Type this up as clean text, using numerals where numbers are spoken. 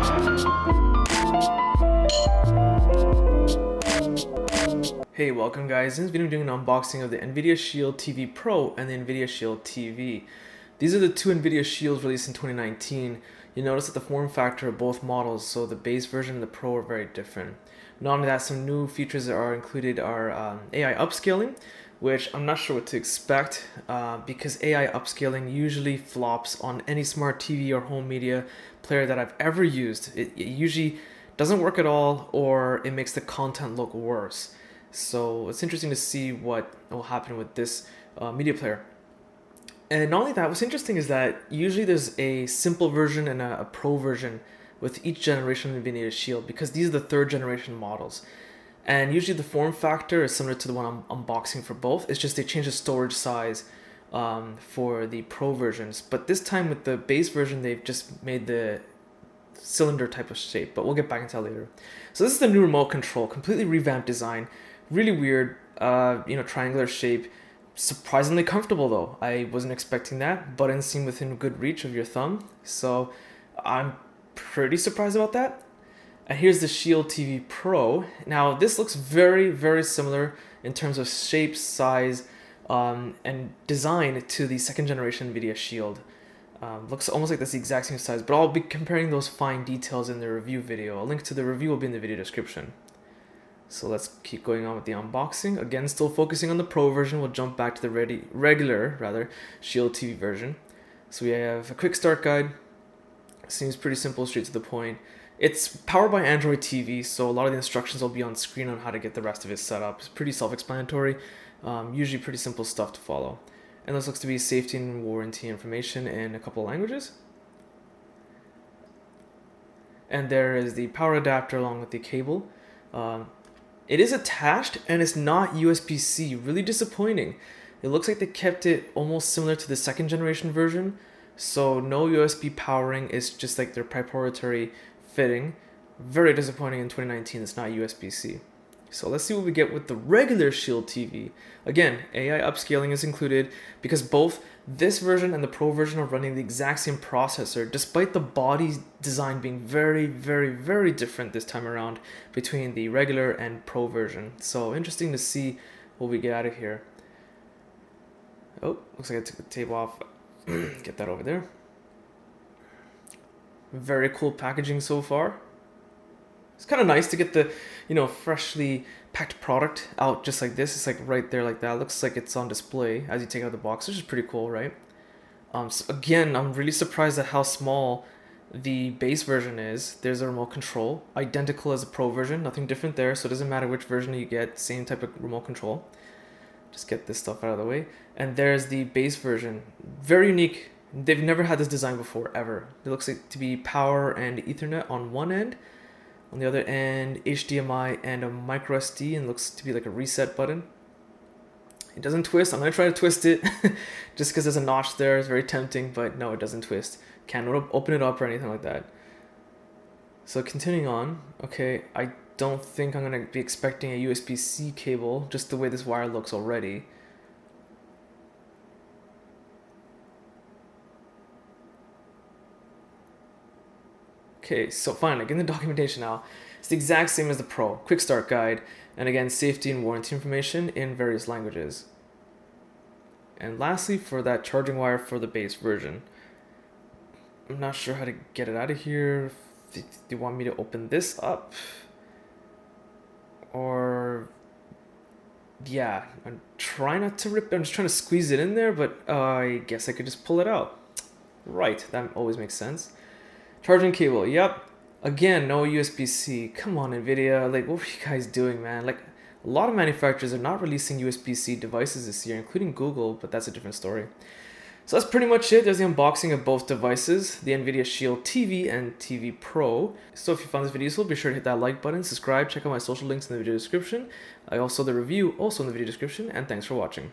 Hey, welcome guys. In this video I'm doing an unboxing of the Nvidia Shield TV Pro and the Nvidia Shield TV. These are the two Nvidia Shields released in 2019. You notice that the form factor of both models, so the base version and the Pro, are very different. Not only that, some new features that are included are AI upscaling, which I'm not sure what to expect because AI upscaling usually flops on any smart TV or home media player that I've ever used. It usually doesn't work at all, or it makes the content look worse. So it's interesting to see what will happen with this media player. And not only that, what's interesting is that usually there's a simple version and a pro version with each generation of Nvidia Shield, because these are the third generation models. And usually the form factor is similar to the one I'm unboxing for both. It's just they changed the storage size for the pro versions. But this time with the base version, they've just made the cylinder type of shape, but we'll get back into that later. So this is the new remote control, completely revamped design. Really weird, triangular shape. Surprisingly comfortable though. I wasn't expecting that. Buttons seem within good reach of your thumb, so I'm pretty surprised about that. And here's the Shield TV Pro. Now this looks very, very similar in terms of shape, size, and design to the second generation Nvidia Shield. Looks almost like that's the exact same size, but I'll be comparing those fine details in the review video. A link to the review will be in the video description. So let's keep going on with the unboxing. Again, still focusing on the Pro version. We'll jump back to the regular Shield TV version. So we have a quick start guide. Seems pretty simple, straight to the point. It's powered by Android TV, so a lot of the instructions will be on screen on how to get the rest of it set up. It's pretty self-explanatory, usually pretty simple stuff to follow. And this looks to be safety and warranty information in a couple of languages. And there is the power adapter along with the cable. It is attached and it's not USB-C, really disappointing. It looks like they kept it almost similar to the second generation version. So no USB powering, it's just like their proprietary fitting. Very disappointing in 2019, it's not USB-C. So let's see what we get with the regular Shield TV. Again, AI upscaling is included because both this version and the Pro version are running the exact same processor, despite the body design being very, very, very different this time around between the regular and Pro version. So interesting to see what we get out of here. Oh, looks like I took the tape off. Get that over there. Very cool packaging so far. It's kind of nice to get the, freshly packed product out just like this. It's like right there like that. It looks like it's on display as you take out the box, which is pretty cool, right? So again, I'm really surprised at how small the base version is. There's a remote control, identical as the Pro version, nothing different there. So it doesn't matter which version you get, same type of remote control. Just get this stuff out of the way. And there's the base version, very unique. They've never had this design before, ever. It looks like to be power and Ethernet on one end. On the other end, HDMI and a micro SD, and looks to be like a reset button. It doesn't twist. I'm going to try to twist it just because there's a notch there. It's very tempting, but no, it doesn't twist. Can't open it up or anything like that. So continuing on, okay, I don't think I'm going to be expecting a USB-C cable, just the way this wire looks already. Okay, so finally, getting the documentation now. It's the exact same as the Pro. Quick start guide, and again, safety and warranty information in various languages. And lastly, for that charging wire for the base version. I'm not sure how to get it out of here. Do you want me to open this up? Or... yeah, I'm trying not to rip it. I'm just trying to squeeze it in there, but I guess I could just pull it out. Right, that always makes sense. Charging cable, yep. Again, no USB-C. Come on, Nvidia. Like, what are you guys doing, man? Like, a lot of manufacturers are not releasing USB-C devices this year, including Google, but that's a different story. So that's pretty much it. There's the unboxing of both devices, the Nvidia Shield TV and TV Pro. So if you found this video useful, be sure to hit that like button, subscribe, check out my social links in the video description. I also the review, also in the video description, and thanks for watching.